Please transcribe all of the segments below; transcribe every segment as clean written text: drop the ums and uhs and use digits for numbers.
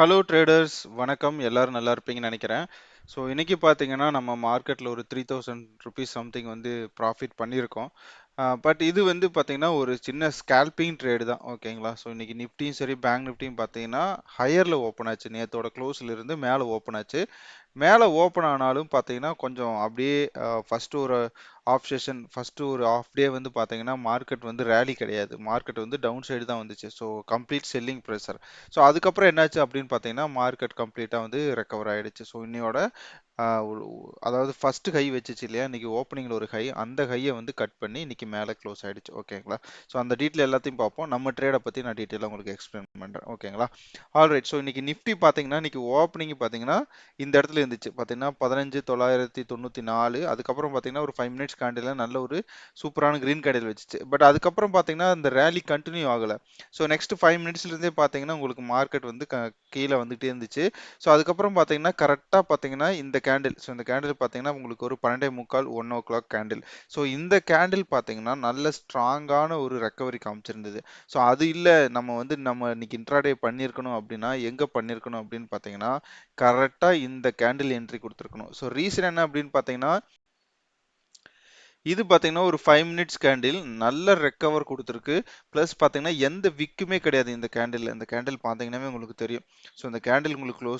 Hello traders, வணக்கம். எல்லாரும் நல்லா இருப்பீங்கன்னு நினைக்கிறேன். ஸோ இன்னைக்கு பார்த்தீங்கன்னா நம்ம மார்க்கெட்டில் ஒரு 3000 ருபீஸ் சம்திங் வந்து ப்ராஃபிட் பண்ணியிருக்கோம். பட் இது வந்து பார்த்தீங்கன்னா ஒரு சின்ன ஸ்கேல்பிங் ட்ரேடு தான், ஓகேங்களா? ஸோ இன்னைக்கு நிஃப்டியும் சரி பேங்க் நிஃப்டியும் பார்த்தீங்கன்னா ஹையரில் ஓப்பன் ஆச்சு. நேற்றோட க்ளோஸ்ல இருந்து மேலே ஓப்பன் ஆச்சு. மேலே ஓப்பன் ஆனாலும் பார்த்தீங்கன்னா கொஞ்சம் அப்படியே ஃபர்ஸ்ட் ஒரு ஆஃப் செஷன் ஃபர்ஸ்ட் ஒரு ஆஃப் டே வந்து பார்த்தீங்கன்னா மார்க்கெட் வந்து ரேலி கிடையாது. மார்க்கெட் வந்து டவுன் சைடு தான் வந்துச்சு. So complete selling pressure. So அதுக்கப்புறம் என்னாச்சு அப்படின்னு பார்த்தீங்கன்னா மார்க்கெட் கம்ப்ளீட்டாக வந்து ரெக்கவர் ஆயிடுச்சு. ஸோ இன்னையோட அதாவது ஃபர்ஸ்ட் ஹை வச்சுச்சு இல்லையா, இன்னைக்கு ஓப்பனிங்ல ஒரு ஹை, அந்த ஹையை வந்து கட் பண்ணி இன்னைக்கு மேலே க்ளோஸ் ஆயிடுச்சு, ஓகேங்களா? ஸோ அந்த டீட்டெயில் எல்லாத்தையும் பார்ப்போம். நம்ம ட்ரேடை பற்றி நான் டீட்டெயிலாக உங்களுக்கு எக்ஸ்பிளைன் பண்ணுறேன், ஓகேங்களா? ஆல்ரைட். ஸோ இன்னைக்கு நிஃப்டி பார்த்தீங்கன்னா இன்னைக்கு ஓப்பனிங் பார்த்தீங்கன்னா இந்த இடத்துல இருந்துச்சு பார்த்தீங்கன்னா 15994. அதுக்கப்புறம் பார்த்தீங்கன்னா ஒரு 5 மினிட்ஸ் கேண்டில் நல்ல ஒரு சூப்பரான கிரீன் கேண்டில் வச்சுச்சு. பட் அதுக்கப்புறம் பார்த்தீங்கன்னா இந்த ரேலி கண்டினியூ ஆகலை. ஸோ நெக்ஸ்ட் 5 மினிட்ஸ்ல இருந்தே பார்த்தீங்கன்னா உங்களுக்கு மார்க்கெட் வந்து கீழே வந்துட்டே இருந்துச்சு. ஸோ அதுக்கப்புறம் பார்த்தீங்கன்னா கரெக்டாக பார்த்தீங்கன்னா இந்த கேண்டில், ஸோ இந்த கேண்டில் பார்த்தீங்கன்னா உங்களுக்கு ஒரு 12:45 1 o'clock கேண்டில். ஸோ இந்த கேண்டில் பார்த்தீங்கன்னா நல்ல ஸ்ட்ராங்கான ஒரு ரெக்கவரி காமிச்சிருந்தது. ஸோ அது இல்லை, நம்ம இன்னைக்கு இன்ட்ராடே பண்ணியிருக்கணும் அப்படின்னா எங்கே பண்ணியிருக்கணும் அப்படின்னு பார்த்தீங்கன்னா கரெக்டாக இந்த கேண்டில் என்ட்ரி கொடுத்துருக்கணும். ஸோ ரீசன் என்ன அப்படின்னு பார்த்தீங்கன்னா இது பார்த்தீங்கன்னா ஒரு 5 மினிட்ஸ் கேண்டில் நல்ல ரெக்கவர் கொடுத்துருக்கு. ப்ளஸ் பார்த்தீங்கன்னா எந்த விக்குமே கிடையாது இந்த கேண்டில். இந்த கேண்டில் பார்த்தீங்கன்னாவே உங்களுக்கு தெரியும். ஸோ இந்த கேண்டில் உங்களுக்கு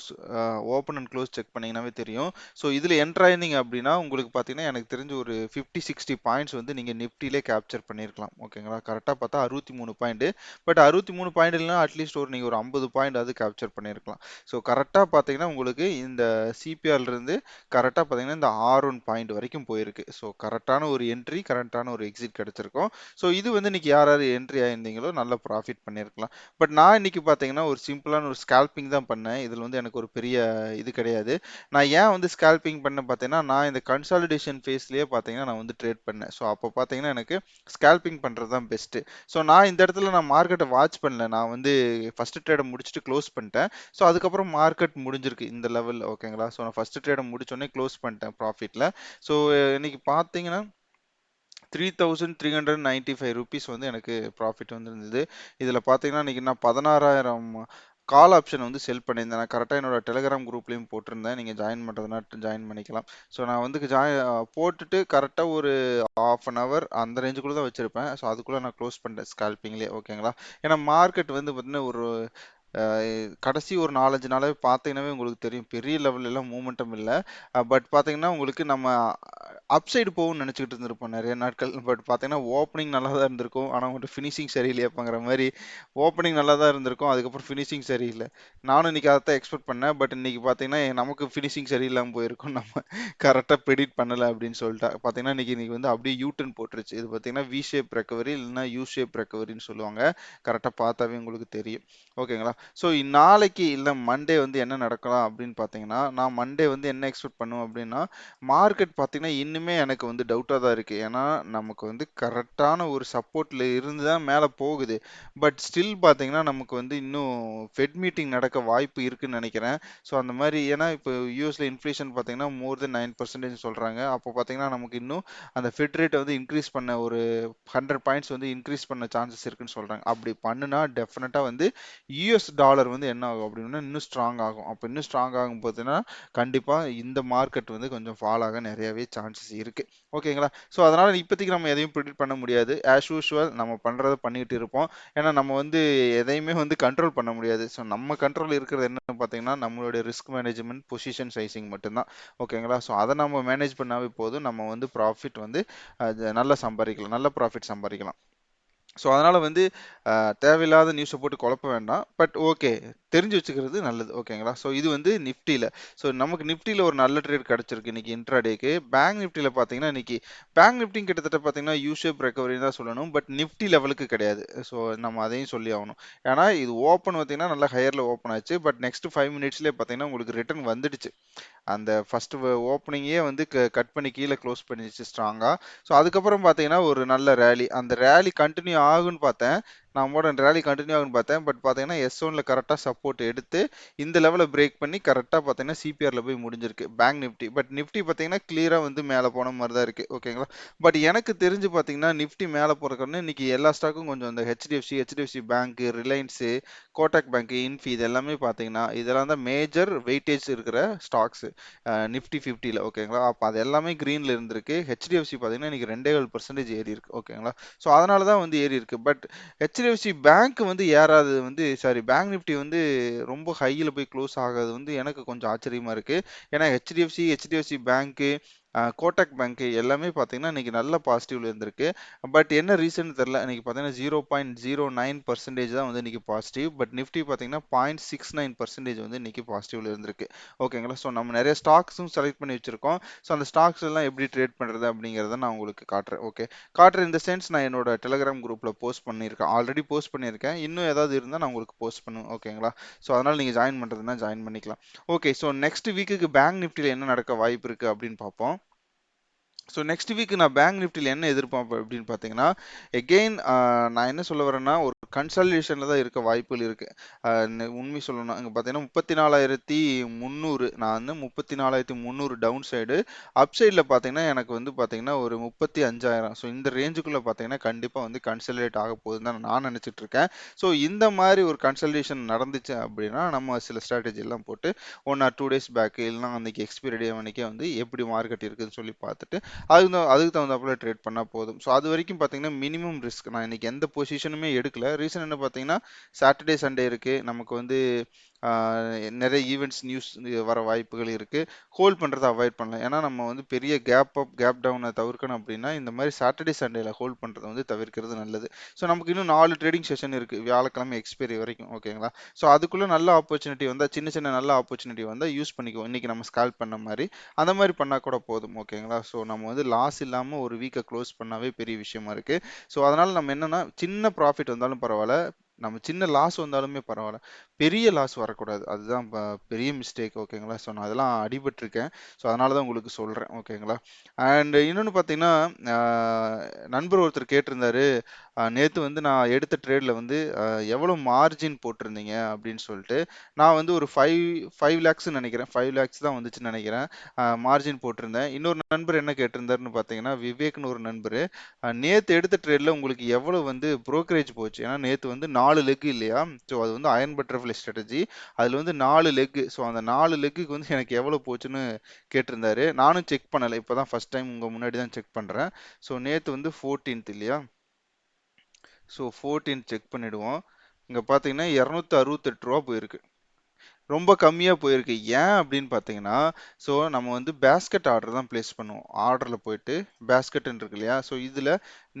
ஓப்பன் அண்ட் க்ளோஸ் செக் பண்ணீங்கன்னாவே தெரியும். ஸோ இதில் என்ட்ரு ஆயிருந்தீங்க அப்படின்னா உங்களுக்கு பார்த்தீங்கன்னா எனக்கு தெரிஞ்சு ஒரு 50-60 பாயிண்ட்ஸ் வந்து நீங்கள் நிஃப்டிலே கேப்சர் பண்ணியிருக்கலாம், ஓகேங்களா? கரெக்டாக பார்த்தா 63 பாயிண்ட். பட் 63 பாயிண்ட் இல்லைனா அட்லீஸ்ட் நீங்கள் ஒரு 50 பாயிண்ட் அது கேப்சர் பண்ணியிருக்கலாம். ஸோ கரெக்டாக பார்த்தீங்கன்னா உங்களுக்கு இந்த சிபிஆர்ல இருந்து கரெக்டாக பார்த்தீங்கன்னா இந்த R1 பாயிண்ட் வரைக்கும் போயிருக்கு. ஸோ கரெக்டான ஒரு என்ட்ரி, கரெக்டான ஒரு எக்ஸிட் கிடைச்சிருக்கும். ஸோ இது வந்து இன்னைக்கு யார் யார் என்ட்ரி ஆயிருந்தீங்களோ நல்ல ப்ராஃபிட் பண்ணியிருக்கலாம். பட் நான் இன்னைக்கு பார்த்தீங்கன்னா ஒரு சிம்பிளான ஒரு ஸ்கேல்பிங் தான் பண்ணேன். இதில் வந்து எனக்கு ஒரு பெரிய இது கிடையாது. நான் ஏன் வந்து ஸ்கேல்பிங் பண்ண பார்த்தீங்கன்னா நான் இந்த கன்சாலிடேஷன் ஃபேஸ்லேயே பார்த்தீங்கன்னா நான் வந்து ட்ரேட் பண்ணேன். ஸோ அப்போ பார்த்தீங்கன்னா எனக்கு ஸ்கேல்பிங் பண்ணுறது தான் பெஸ்ட்டு. ஸோ நான் இந்த இடத்துல நான் மார்க்கெட்டை வாட்ச் பண்ணல. நான் வந்து ஃபர்ஸ்ட் ட்ரேடை முடிச்சுட்டு க்ளோஸ் பண்ணிட்டேன். ஸோ அதுக்கப்புறம் மார்க்கெட் முடிஞ்சிருக்கு இந்த லெவல், ஓகேங்களா? ஸோ நான் ஃபர்ஸ்ட் ட்ரேடை முடிச்சோடனே க்ளோஸ் பண்ணிட்டேன் ப்ராஃபிட்ல. ஸோ இன்னைக்கு பார்த்தீங்கன்னா 3395 ருபீஸ் வந்து எனக்கு ப்ராஃபிட் வந்து இருந்தது. இதில் பார்த்தீங்கன்னா இன்னைக்கு நான் 16,000 கால் ஆப்ஷன் வந்து செல் பண்ணியிருந்தேன். நான் கரெக்டாக என்னோட டெலிகிராம் குரூப்லேயும் போட்டிருந்தேன். நீங்கள் ஜாயின் பண்ணுறதுனா ஜாயின் பண்ணிக்கலாம். ஸோ நான் வந்து போட்டுட்டு கரெக்டாக ஒரு ½ அந்த ரேஞ்சுக்குள்ளே தான் வச்சுருப்பேன். ஸோ அதுக்குள்ளே நான் க்ளோஸ் பண்ணிட்டேன் ஸ்கால்பிங்லேயே, ஓகேங்களா? ஏன்னா மார்க்கெட் வந்து பார்த்தீங்கன்னா ஒரு கடைசி ஒரு 4-5 நாளாவே பார்த்தீங்கன்னாவே உங்களுக்கு தெரியும் பெரிய லெவல்ல எல்லாம் மூமெண்டம் இல்லை. பட் பார்த்தீங்கன்னா உங்களுக்கு நம்ம அப்சைடு போகும்னு நினச்சிக்கிட்டு இருந்திருப்போம் நிறைய நாட்கள். பட் பார்த்தீங்கன்னா ஓப்பனிங் நல்லா தான் இருந்திருக்கும், ஆனால் உங்கள்கிட்ட ஃபினிஷிங் சரியில்லையாப்பாங்கிற மாதிரி. ஓப்பனிங் நல்லா தான் இருந்திருக்கும், அதுக்கப்புறம் ஃபினிஷிங் சரியில்லை. நானும் இன்னைக்கு அதை தான் எக்ஸ்பெக்ட் பண்ணேன். பட் இன்னைக்கு பார்த்தீங்கன்னா நமக்கு ஃபினிஷிங் சரியில்லாமல் போயிருக்கும். நம்ம கரெக்டாக ப்ரெடிட் பண்ணலை அப்படின்னு சொல்லிட்டு பார்த்தீங்கன்னா இன்னைக்கு வந்து அப்படியே யூட்டன் போட்டுருச்சு. இது பார்த்தீங்கன்னா வி ஷேப் ரெக்கவரி இல்லைன்னா யூ ஷேப் ரெக்கவரின்னு சொல்லுவாங்க. கரெக்டாக பார்த்தாவே உங்களுக்கு தெரியும், ஓகேங்களா? ஸோ நாளைக்கு இல்லை மண்டே வந்து என்ன நடக்கலாம் அப்படின்னு பார்த்தீங்கன்னா நான் மண்டே வந்து என்ன எக்ஸ்பெக்ட் பண்ணுவேன் அப்படின்னா மார்க்கெட் பார்த்தீங்கன்னா இன்னுமே எனக்கு வந்து டவுட்டாக தான் இருக்குது. ஏன்னா நமக்கு வந்து கரெக்டான ஒரு சப்போர்ட்டில் இருந்து தான் மேலே போகுது. பட் ஸ்டில் பார்த்தீங்கன்னா நமக்கு வந்து இன்னும் ஃபெட் மீட்டிங் நடக்க வாய்ப்பு இருக்குன்னு நினைக்கிறேன். ஸோ அந்த மாதிரி ஏன்னா இப்போ யூஎஸ்ல இன்ஃப்ளேஷன் பார்த்தீங்கன்னா மோர் தென் 9% சொல்கிறாங்க. அப்போ பார்த்தீங்கன்னா நமக்கு இன்னும் அந்த ஃபெட் ரேட்டை வந்து இன்க்ரீஸ் பண்ண ஒரு 100 பாயிண்ட்ஸ் வந்து இன்க்ரீஸ் பண்ண சான்சஸ் இருக்குன்னு சொல்கிறாங்க. அப்படி பண்ணுனா டெஃபினட்டாக வந்து யூஎஸ் டாலர் வந்து என்ன ஆகும் அப்படின்னா இன்னும் ஸ்ட்ராங் ஆகும். அப்போ இன்னும் ஸ்ட்ராங் ஆகும் போதுன்னா கண்டிப்பாக இந்த மார்க்கெட் வந்து கொஞ்சம் ஃபால் ஆக நிறையவே சான்சஸ் இருக்கு, ஓகேங்களா? ஸோ அதனால இப்போதைக்கு நம்ம எதையும் ப்ரிடிக்ட் பண்ண முடியாது. ஆஸ் யூஷுவல் நம்ம பண்றதை பண்ணிட்டு இருப்போம். ஏன்னா நம்ம வந்து எதையுமே வந்து கண்ட்ரோல் பண்ண முடியாது. ஸோ நம்ம கண்ட்ரோல் இருக்கிறது என்னன்னு பார்த்தீங்கன்னா நம்மளுடைய ரிஸ்க் மேனேஜ்மெண்ட், பொசிஷன் சைசிங் மட்டும்தான், ஓகேங்களா? ஸோ அதை நம்ம மேனேஜ் பண்ணாவே போதும், நம்ம வந்து ப்ராஃபிட் வந்து நல்லா சம்பாதிக்கலாம், நல்ல ப்ராஃபிட் சம்பாதிக்கலாம். ஸோ அதனால் வந்து தேவையில்லாத நியூஸை போட்டு குழப்ப வேண்டாம். பட் ஓகே, தெரிஞ்சு வச்சுக்கிறது நல்லது, ஓகேங்களா? ஸோ இது வந்து நிஃப்டியில். ஸோ நமக்கு நிஃப்டியில் ஒரு நல்ல ட்ரேட் கிடச்சிருக்கு இன்னைக்கு இன்ட்ராடேக்கு. பேங்க் நிஃப்டியில் பார்த்தீங்கன்னா இன்னைக்கு பேங்க் நிஃப்டி கிட்டத்தட்ட பார்த்தீங்கன்னா யூஷேப் ரெக்கவரி தான் சொல்லணும். பட் நிஃப்டி லெவலுக்கு கிடையாது. ஸோ நம்ம அதையும் சொல்லி ஆகணும். ஏன்னா இது ஓப்பன் பார்த்தீங்கன்னா நல்லா ஹையரில் ஓப்பன் ஆச்சு. பட் நெக்ஸ்ட் 5 மினிட்ஸ்லேயே பார்த்தீங்கன்னா உங்களுக்கு ரிட்டர்ன் வந்துடுச்சு. அந்த ஃபர்ஸ்ட் ஓப்பனிங்கே வந்து கட் பண்ணி கீழே க்ளோஸ் பண்ணிடுச்சு ஸ்ட்ராங்காக. ஸோ அதுக்கப்புறம் பார்த்தீங்கன்னா ஒரு நல்ல ரேலி, அந்த ரேலி கண்டினியூ ஆகுன்னு பார்த்தேன். நம்மளோட ரேலி கண்டினியூ ஆகுன்னு பார்த்தேன். பட் பார்த்தீங்கன்னா S1ல கரெக்டாக சப்போர்ட் எடுத்து இந்த லெவலை பிரேக் பண்ணி கரெக்டாக பார்த்தீங்கன்னா சிபிஆர்ல போய் முடிஞ்சிருக்கு பேங்க் நிஃப்டி. பட் நிஃப்டி பார்த்தீங்கன்னா கிளியராக வந்து மேலே போன மாதிரி தான் இருக்கு. ஓகேங்களா. பட் எனக்கு தெரிஞ்சு பார்த்தீங்கன்னா நிஃப்டி மேலே போறதுக்கு இன்னைக்கு எல்லா ஸ்டாக்கும் கொஞ்சம் இந்த HDFC bank, Reliance, Kotak bank, Infy இது எல்லாமே பார்த்தீங்கன்னா இதெல்லாம் தான் மேஜர் வெயிட்டேஜ் இருக்கிற ஸ்டாக்ஸ் நிஃப்டி 50ல. ஓகேங்களா. அப்போ அது எல்லாமே கிரீன்ல இருந்திருக்கு. ஹெச்டிஎஃப்சி பார்த்தீங்கன்னா இன்னைக்கு 2.7% ஏறி இருக்கு. ஓகேங்களா. ஸோ அதனால தான் வந்து ஏறி இருக்கு. பட் ஹெச்டிஎஃப்சி பேங்க் வந்து ஏறாது வந்து சாரி பேங்க் நிஃப்டி வந்து ரொம்ப ஹையில் போய் க்ளோஸ் ஆகாது வந்து எனக்கு கொஞ்சம் ஆச்சரியமா இருக்கு. ஏன்னா ஹெச்டிஎஃப்சி பேங்க், கோட்டக் பேங்க் எல்லாமே பார்த்தீங்கன்னா இன்னைக்கு நல்ல பாசிட்டிவ்ல இருந்திருக்கு. பட் என்ன ரீசன் தெரியல. இன்னைக்கு பார்த்தீங்கன்னா 0.09% தான் வந்து இன்னைக்கு பாசிட்டிவ். பட் நிஃப்டி பார்த்தீங்கன்னா 0.69% வந்து இன்னைக்கு பாசிட்டிவ்ல இருந்திருக்கு. ஓகேங்களா. ஸோ நம்ம நிறைய ஸ்டாக்ஸும் செலக்ட் பண்ணி வச்சிருக்கோம். ஸோ அந்த ஸ்டாக்ஸ் எல்லாம் எப்படி ட்ரேட் பண்றது அப்படிங்கிறத நான் உங்களுக்கு காட்டுறேன். ஓகே. காட்டுற இந்த சென்ஸ் நான் என்னோட டெலிகிராம் குரூப்ல போஸ்ட் பண்ணியிருக்கேன். ஆல்ரெடி போஸ்ட் பண்ணியிருக்கேன். இன்னும் ஏதாவது இருந்தால் நான் உங்களுக்கு போஸ்ட் பண்ணுவேன். ஓகேங்களா. ஸோ அதனால நீங்க ஜாயின் பண்றதுன்னா ஜாயின் பண்ணிக்கலாம். ஓகே. ஸோ நெக்ஸ்ட் வீக்குக்கு பேங்க் நிஃப்டியில் என்ன நடக்க வாய்ப்பு இருக்கு அப்படின்னு பார்ப்போம். ஸோ நெக்ஸ்ட் வீக் நான் பேங்க் நிஃப்டியில் என்ன எதிர்பார்ப்பேன் அப்படின்னு பார்த்தீங்கன்னா எகெயின் நான் என்ன சொல்ல வரேன்னா ஒரு கன்சல்டேஷனில் தான் இருக்க வாய்ப்புகள் இருக்கு. உண்மை சொல்லணும் இங்கே பார்த்தீங்கன்னா 34,300 நான் வந்து 34,300 டவுன் சைடு, அப் சைடில் பார்த்தீங்கன்னா எனக்கு வந்து பார்த்தீங்கன்னா ஒரு 35,000. ஸோ இந்த ரேஞ்சுக்குள்ளே பார்த்தீங்கன்னா கண்டிப்பாக வந்து கன்சல்டேட் ஆக போகுதுன்னு தான் நான் நினச்சிட்டு இருக்கேன். ஸோ இந்த மாதிரி ஒரு கன்சல்டேஷன் நடந்துச்சு அப்படின்னா நம்ம சில ஸ்ட்ராட்டஜி எல்லாம் போட்டு 1 or 2 days பேக் இல்லைன்னா அன்னைக்கு எக்ஸ்பைரி டே அன்னைக்கே வந்து எப்படி மார்க்கெட் இருக்குதுன்னு சொல்லி பார்த்துட்டு அதுக்கு தகுந்தாப்புல ட்ரேட் பண்ணா போதும். ஸோ அது வரைக்கும் பார்த்தீங்கன்னா மினிமம் ரிஸ்க். நான் இன்னைக்கு எந்த பொசிஷனுமே எடுக்கல. ரீசன் என்ன பார்த்தீங்கன்னா சாட்டர்டே சண்டே இருக்கு. நமக்கு வந்து நிறைய ஈவெண்ட்ஸ் நியூஸ் வர வாய்ப்புகள் இருக்கு. ஹோல்ட் பண்றதை அவாய்ட் பண்ணலாம். ஏன்னா நம்ம வந்து பெரிய கேப் அப் கேப் டவுனை தவிர்க்கணும் அப்படின்னா இந்த மாதிரி சாட்டர்டே சண்டேல ஹோல்ட் பண்றதை வந்து தவிர்க்கிறது நல்லது. ஸோ நமக்கு இன்னும் 4 ட்ரேடிங் செஷன் இருக்கு வியாழக்கிழமை எக்ஸ்பைரி வரைக்கும். ஓகேங்களா. ஸோ அதுக்குள்ள நல்ல ஆப்பர்ச்சுனிட்டி வந்தா சின்ன சின்ன நல்ல ஆப்பர்ச்சுனிட்டி வந்தா யூஸ் பண்ணிக்குவோம். இன்னைக்கு நம்ம ஸ்கால்ப் பண்ண மாதிரி அந்த மாதிரி பண்ணா கூட போதும். ஓகேங்களா. ஸோ நம்ம வந்து லாஸ் இல்லாம ஒரு வீக்கை க்ளோஸ் பண்ணாவே பெரிய விஷயமா இருக்கு. ஸோ அதனால நம்ம என்னன்னா சின்ன ப்ராஃபிட் வந்தாலும் பரவாயில்ல, நம்ம சின்ன லாஸ் வந்தாலுமே பரவாயில்ல, பெரிய லாஸ் வரக்கூடாது. அதுதான் பெரிய மிஸ்டேக். ஓகேங்களா. ஸோ நான் அதெல்லாம் அடிபட்டிருக்கேன். ஸோ அதனால தான் உங்களுக்கு சொல்றேன். ஓகேங்களா. அண்ட் இன்னொன்று பார்த்தீங்கன்னா நண்பர் ஒருத்தர் கேட்டிருந்தாரு நேற்று வந்து நான் எடுத்த ட்ரேடில் வந்து எவ்வளோ மார்ஜின் போட்டிருந்தீங்க அப்படின்னு சொல்லிட்டு. நான் வந்து ஒரு 5 lakhs நினைக்கிறேன், 5 lakhs தான் வந்துச்சுன்னு நினைக்கிறேன் மார்ஜின் போட்டிருந்தேன். இன்னொரு நண்பர் என்ன கேட்டிருந்தாருன்னு பார்த்தீங்கன்னா விவேக்னு ஒரு நண்பர், நேற்று எடுத்த ட்ரேடில் உங்களுக்கு எவ்வளோ வந்து brokerage போச்சு. ஏன்னா நேற்று வந்து 4 லெக் இல்லையா. ஸோ அது வந்து அயன் பட்டர்ஃப்ளை ஸ்ட்ராட்டஜி. அதில் வந்து 4 லெக். ஸோ அந்த 4 லெக்குக்கு வந்து எனக்கு எவ்வளோ போச்சுன்னு கேட்டிருந்தாரு. நானும் செக் பண்ணலை. இப்போ தான் ஃபர்ஸ்ட் டைம் உங்கள் முன்னாடி தான் செக் பண்ணுறேன். ஸோ நேற்று வந்து 14th இல்லையா. ஸோ 14 செக் பண்ணிடுவோம். இங்கே பார்த்தீங்கன்னா 268 ரூபா போயிருக்கு. ரொம்ப கம்மியாக போயிருக்கு. ஏன் அப்படின்னு பார்த்தீங்கன்னா ஸோ நம்ம வந்து பேஸ்கெட் ஆர்டர் தான் பிளேஸ் பண்ணுவோம். ஆர்டரில் போயிட்டு பேஸ்கெட்னு இருக்கு இல்லையா. ஸோ இதில்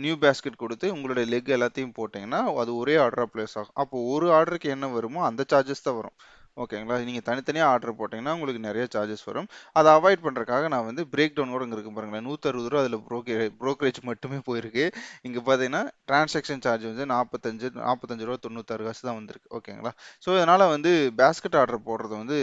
நியூ பேஸ்கெட் கொடுத்து உங்களுடைய லெக் எல்லாத்தையும் போட்டிங்கன்னா அது ஒரே ஆர்டராக பிளேஸ் ஆகும். அப்போ ஒரு ஆர்டருக்கு என்ன வருமோ அந்த சார்ஜஸ் தான் வரும். ஓகேங்களா. நீங்கள் தனித்தனியாக ஆர்டர் போட்டிங்கன்னா உங்களுக்கு நிறைய சார்ஜஸ் வரும். அதை அவாய்ட் பண்ணுறதுக்காக நான் வந்து பிரேக் டவுனோட இங்கே இருக்கு பாருங்களேன். 160 ரூபா அதில் ப்ரோக்கரேஜ் மட்டுமே போயிருக்கு. இங்கே பார்த்தீங்கன்னா டிரான்சாக்ஷன் சார்ஜ் வந்து 45 ரூபா 96 காசு தான் வந்திருக்கு. ஓகேங்களா. ஸோ அதனால வந்து பேஸ்கெட் ஆர்டர் போடுறது வந்து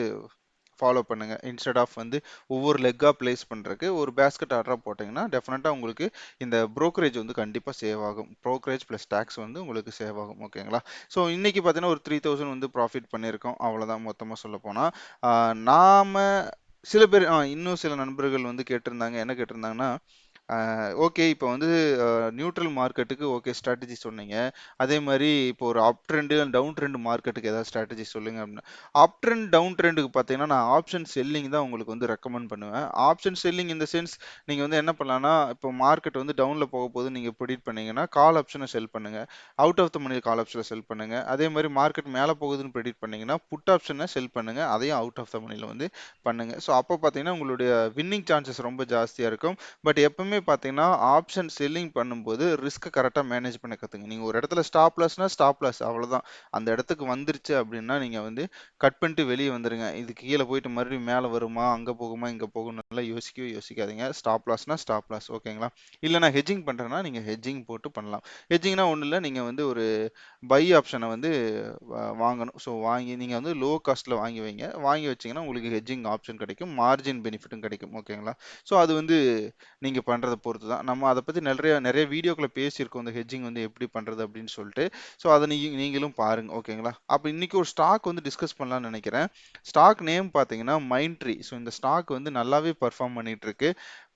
ஃபாலோ பண்ணுங்க. இன்ஸ்டெட் ஆஃப் வந்து ஒவ்வொரு லெக்காக பிளேஸ் பண்ணுறதுக்கு ஒரு பேஸ்கெட் ஆர்டராக போட்டிங்கன்னா டெஃபினட்டாக உங்களுக்கு இந்த ப்ரோக்கரேஜ் வந்து கண்டிப்பாக சேவ் ஆகும். ப்ரோக்கரேஜ் ப்ளஸ் டேக்ஸ் வந்து உங்களுக்கு சேவ் ஆகும். ஓகேங்களா. ஸோ இன்னைக்கு பார்த்தீங்கன்னா ஒரு 3000 வந்து ப்ராஃபிட் பண்ணியிருக்கோம். அவ்வளோதான் மொத்தமாக சொல்ல போனால். நாம சில பேர் இன்னும் சில நண்பர்கள் வந்து கேட்டிருந்தாங்க. என்ன கேட்டிருந்தாங்கன்னா ஓகே இப்போ வந்து நியூட்ரல் மார்க்கெட்டுக்கு ஓகே ஸ்ட்ராட்டஜி சொன்னீங்க. அதே மாதிரி இப்போ ஒரு அப் ட்ரெண்டு டவுன் ட்ரெண்ட் மார்க்கெட்டுக்கு ஏதாவது ஸ்ட்ராட்டஜி சொல்லுங்க அப்படின்னு. அப் ட்ரெண்ட் டவுன் ட்ரெண்டுக்கு பார்த்தீங்கன்னா நான் ஆப்ஷன் செல்லிங் தான் உங்களுக்கு வந்து ரெக்கமெண்ட் பண்ணுவேன். ஆப்ஷன் செல்லிங் இந்த சென்ஸ் நீங்கள் வந்து என்ன பண்ணலாம்னா இப்போ மார்க்கெட் வந்து டவுனில் போக போது நீங்கள் ப்ரிடிக்ட் பண்ணீங்கன்னா கால் ஆப்ஷனை செல் பண்ணுங்க. அவுட் ஆஃப் த மணி கால் ஆப்ஷனை செல் பண்ணுங்க. அதே மாதிரி மார்க்கெட் மேலே போகுதுன்னு ப்ரிடிக்ட் பண்ணீங்கன்னா புட் ஆப்ஷனை செல் பண்ணுங்க. அதையும் அவுட் ஆஃப் த மணியில் வந்து பண்ணுங்க. ஸோ அப்போ பார்த்தீங்கன்னா உங்களுடைய வின்னிங் சான்சஸ் ரொம்ப ஜாஸ்தியாக இருக்கும். பட் எப்பவுமே பார்த்தீங்கன்னா ஆப்ஷன் செல்லிங் பண்ணும்போது ரிஸ்க் கரெக்டாக மேனேஜ் பண்ண கற்றுங்க. நீங்கள் ஒரு இடத்துல ஸ்டாப் லாஸ்னா ஸ்டாப் லாஸ் அவ்வளோதான். அந்த இடத்துக்கு வந்துருச்சு அப்படின்னா நீங்கள் வந்து கட் பண்ணிட்டு வெளியே வந்துடுங்க. இது கீழே போயிட்டு மறுபடியும் மேலே வருமா, அங்கே போகுமா, இங்கே போகணும்லாம் யோசிக்கவே யோசிக்காதீங்க. ஸ்டாப் லாஸ்னா ஸ்டாப் லாஸ். ஓகேங்களா. இல்லை நான் ஹெஜிங் பண்ணுறேன்னா நீங்கள் ஹெஜிங் போட்டு பண்ணலாம். ஹெஜிங்னா ஒன்றும் இல்லை, நீங்கள் வந்து ஒரு பை ஆப்ஷனை வந்து வாங்கணும். ஸோ வாங்கி நீங்கள் வந்து லோ காஸ்ட்டில் வாங்கி வைங்க. வாங்கி வச்சிங்கன்னா உங்களுக்கு ஹெஜிங் ஆப்ஷன் கிடைக்கும், மார்ஜின் பெனிஃபிட்டும் கிடைக்கும். ஓகேங்களா. ஸோ அது வந்து நீங்கள் பண்ணுறது பண்றத பொறுத்து தான். நம்ம அத பத்தி நிறைய நிறைய வீடியோக்குள்ள பேசியிருக்கோம். இந்த ஹெட்ஜிங் வந்து எப்படி பண்றது அப்படின்னு சொல்லிட்டு. ஸோ அத நீங்களும் பாருங்க. ஓகேங்களா? அப்ப இன்னைக்கு ஒரு ஸ்டாக் வந்து டிஸ்கஸ் பண்ணலாம்னு நினைக்கிறேன். ஸ்டாக் நேம் பார்த்தீங்கன்னா மைண்ட்ரி. ஸோ இந்த ஸ்டாக் வந்து நல்லாவே பெர்ஃபார்ம் பண்ணிட்டு இருக்கு.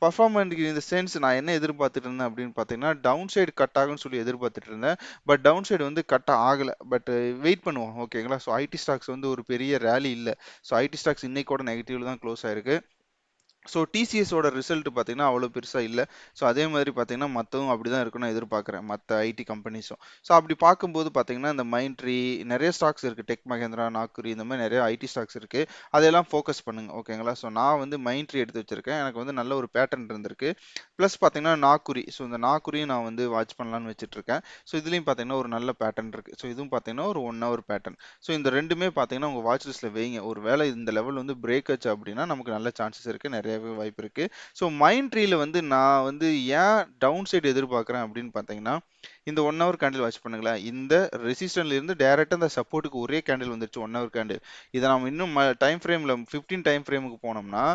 பெர்ஃபார்ம் பண்ணிட்டு இந்த சென்ஸ் நான் என்ன எதிர்பார்த்துட்டு இருந்தேன் அப்படின்னு பார்த்தீங்கன்னா, டவுன் சைடு கட் ஆகும்னு சொல்லி எதிர்பார்த்துட்டு இருந்தேன். பட் டவுன் சைடு வந்து கட் ஆகல. பட் வெயிட் பண்ணுவோம். ஓகேங்களா? ஸோ ஐடி ஸ்டாக்ஸ் வந்து ஒரு பெரிய ரேலி இல்ல. ஸோ ஐடி ஸ்டாக்ஸ் இன்னைக்கோட நெகட்டிவ்ல தான் க்ளோஸ் ஆயிருக்கு. ஸோ டிசிஎஸோட ரிசல்ட் பார்த்தீங்கன்னா அவ்வளோ பெருசாக இல்லை. ஸோ அதே மாதிரி பார்த்தீங்கன்னா மற்றவும் அப்படி தான் இருக்கும்னு நான் எதிர்பார்க்குறேன், மற்ற ஐடி கம்பெனிஸும். ஸோ அப்படி பார்க்கும்போது பார்த்தீங்கன்னா இந்த மைண்ட்ரி நிறைய ஸ்டாக்ஸ் இருக்குது, டெக் மகேந்திரா, நாக்குரி, இந்த மாதிரி நிறைய ஐடி ஸ்டாக்ஸ் இருக்குது. அதெல்லாம் ஃபோக்கஸ் பண்ணுங்க. ஓகேங்களா? ஸோ நான் வந்து மைண்ட்ரி எடுத்து வச்சிருக்கேன். எனக்கு வந்து நல்ல ஒரு பேட்டர்ன் இருந்திருக்கு. ப்ளஸ் பார்த்தீங்கன்னா நாக்குரி. ஸோ இந்த நாக்குரியும் நான் வந்து வாட்ச் பண்ணலான்னு வச்சுட்டு இருக்கேன். ஸோ இதுலேயும் பார்த்தீங்கன்னா ஒரு நல்ல பேட்டர்ன் இருக்குது. ஸோ இதுவும் பார்த்தீங்கன்னா ஒரு 1 ஹவர் பேட்டர்ன். ஸோ இந்த ரெண்டுமே பார்த்தீங்கன்னா உங்கள் வாட்ச் லிஸ்ட்டில் வைங்க. ஒரு வேளை இந்த லெவல் வந்து பிரேக் ஆச்சு அப்படின்னா நமக்கு நல்ல சான்சஸ் இருக்குது, நிறையவே வாய்ப்பு இருக்குது. ஸோ மைண்ட் ட்ரீல வந்து நான் வந்து ஏன் டவுன் சைடு எதிர்பார்க்குறேன் அப்படின்னு பார்த்தீங்கன்னா, இந்த 1 ஹவர் கேண்டில் வாட்ச் பண்ணுங்களேன். இந்த ரெசிஸ்டன்ட்ல இருந்து டைரக்டா இந்த சப்போர்ட்டுக்கு ஒரே கேண்டில் வந்துருச்சு, 1 ஹவர் கேண்டில். இதை நம்ம இன்னும் டைம் ஃப்ரேம்ல 15 டைம் ஃப்ரேமுக்கு போனோம்னா,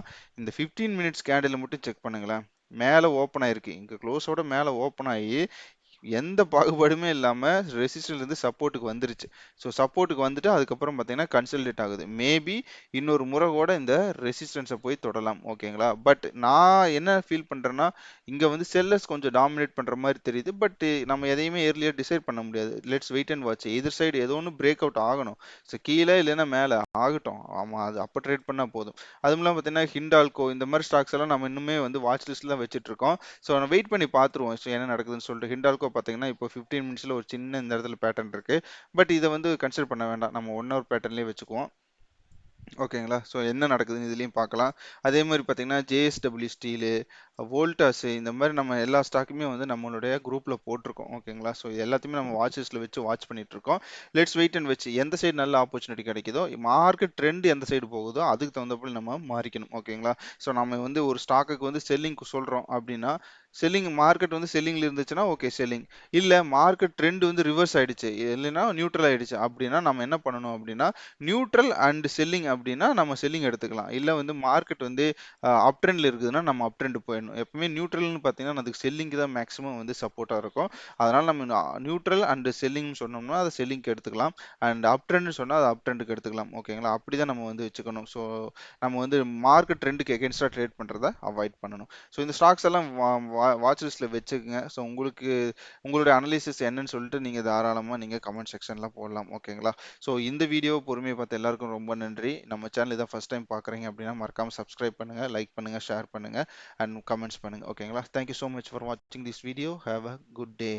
இந்த 15 மினிட்ஸ் கேண்டில் மட்டும் செக் பண்ணுங்களேன். மேலே ஓப்பன் ஆயிருக்கு, இங்க க்ளோஸோட மேலே ஓப்பன் ஆகி எந்த பாகுபாடுமே இல்லாம ரெசிஸ்டன்ஸ்ல இருந்து சப்போர்ட்டுக்கு வந்துருச்சு. ஸோ சப்போர்ட்டுக்கு வந்துட்டு அதுக்கப்புறம் பார்த்தீங்கன்னா கன்சல்டேட் ஆகுது. மேபி இன்னொரு முறை கூட இந்த ரெசிஸ்டன்ஸை போய் தொடலாம். ஓகேங்களா? பட் நான் என்ன ஃபீல் பண்றேன்னா, இங்க வந்து செல்லர்ஸ் கொஞ்சம் டாமினேட் பண்ற மாதிரி தெரியுது. பட் நம்ம எதையுமே ஏர்லியர் டிசைட் பண்ண முடியாது. Let's wait and watch. எதிர் சைடு ஏதோ ஒன்று பிரேக் அவுட் ஆகணும். ஸோ கீழே இல்லைன்னா மேலே ஆகட்டும். ஆமா, அது அப்போ ட்ரேட் பண்ணா போதும். அதுவும் இல்லாமல் பார்த்தீங்கன்னா ஹிண்டால்கோ இந்த மாதிரி ஸ்டாக்ஸ் எல்லாம் நம்ம இன்னுமே வந்து வாட்ச் லிஸ்ட்ல தான் வச்சுட்டு இருக்கோம். ஸோ நம்ம வெயிட் பண்ணி பார்த்துருவோம். ஸோ என்ன நடக்குதுன்னு சொல்லிட்டு. ஹிண்டால்கோ பார்த்தீங்கன்னா இப்போ 15 மினிட்ஸ்ல ஒரு சின்ன இந்த இடத்துல பேட்டர்ன் இருக்கு. பட் இதை வந்து கன்சிடர் பண்ண வேண்டாம். நம்ம 1 ஹவர் பேட்டர்ன்லேயே வச்சுக்குவோம். ஓகேங்களா? ஸோ என்ன நடக்குதுன்னு இதுலயும் பார்க்கலாம். அதே மாதிரி பார்த்தீங்கன்னா ஜேஎஸ்டபிள்யூ ஸ்டீலு, வோல்டாஸ், இந்த மாதிரி நம்ம எல்லா ஸ்டாக்குமே வந்து நம்மளுடைய குரூப்ல போட்டிருக்கோம். ஓகேங்களா? ஸோ எல்லாத்தையுமே நம்ம வாட்ச் லிஸ்ட்ல வச்சு வாட்ச் பண்ணிட்டு இருக்கோம். லெட்ஸ் வெயிட் அண்ட் வச்சு எந்த சைடு நல்ல ஆப்பர்ச்சுனிட்டி கிடைக்குதோ, மார்க்கெட் ட்ரெண்ட் எந்த சைடு போகுதோ அதுக்கு தகுந்தபடி நம்ம மாறிக்கணும். ஓகேங்களா? ஸோ நம்ம வந்து ஒரு ஸ்டாக்குக்கு வந்து செல்லிங் சொல்றோம் அப்படின்னா, செல்லிங் மார்க்கெட் வந்து செல்லிங்ல இருந்துச்சுன்னா ஓகே செல்லிங். இல்ல மார்க்கெட் ட்ரெண்ட் வந்து ரிவர்ஸ் ஆயிடுச்சு, இல்லைன்னா நியூட்ரல் ஆயிடுச்சு அப்படின்னா நம்ம என்ன பண்ணணும் அப்படின்னா, நியூட்ரல் அண்ட் செல்லிங் அப்படின்னா நம்ம செல்லிங் எடுத்துக்கலாம். இல்ல வந்து மார்க்கெட் வந்து அப் ட்ரெண்ட்ல இருக்குதுன்னா நம்ம அப் ட்ரெண்ட் போயிடணும். எப்பவுமே நியூட்ரல்னு பார்த்தீங்கன்னா அதுக்கு செல்லிங்க்கு தான் மேக்ஸிமம் வந்து சப்போர்ட்டா இருக்கும். அதனால நம்ம நியூட்ரல் அண்ட் செல்லிங்னு சொன்னோம்னா அதை செல்லிங்க்கு எடுத்துக்கலாம். அண்ட் அப் ட்ரெண்ட்னு சொன்னா அதை அப் ட்ரெண்டுக்கு எடுத்துக்கலாம். ஓகேங்களா? அப்படிதான் நம்ம வந்து வச்சுக்கணும். ஸோ நம்ம வந்து மார்க்கெட் ட்ரெண்டுக்கு எகென்ஸ்டா ட்ரேட் பண்றதை அவாய்ட் பண்ணணும். ஸோ இந்த ஸ்டாக்ஸ் எல்லாம் வாட்ச் லிஸ்ட்ல வச்சுக்கோங்க. ஸோ உங்களுக்கு உங்களுடைய அனலிசிஸ் என்னன்னு சொல்லிட்டு நீங்க தாராளமா நீங்க கமெண்ட் செக்ஷன்ல போடலாம். ஓகேங்களா? ஸோ இந்த வீடியோ பொறுமையை பார்த்த எல்லாருக்கும் ரொம்ப நன்றி. நம்ம சேனல் இதான் ஃபர்ஸ்ட் டைம் பார்க்குறீங்க அப்படின்னா மறக்காம சப்ஸ்கிரைப் பண்ணுங்க, லைக் பண்ணுங்க, ஷேர் பண்ணுங்க அண்ட் கமெண்ட்ஸ் பண்ணுங்க. ஓகேங்களா? தேங்க்யூ ஸோ மச் ஃபார் வாட்சிங் this video. Have a good day.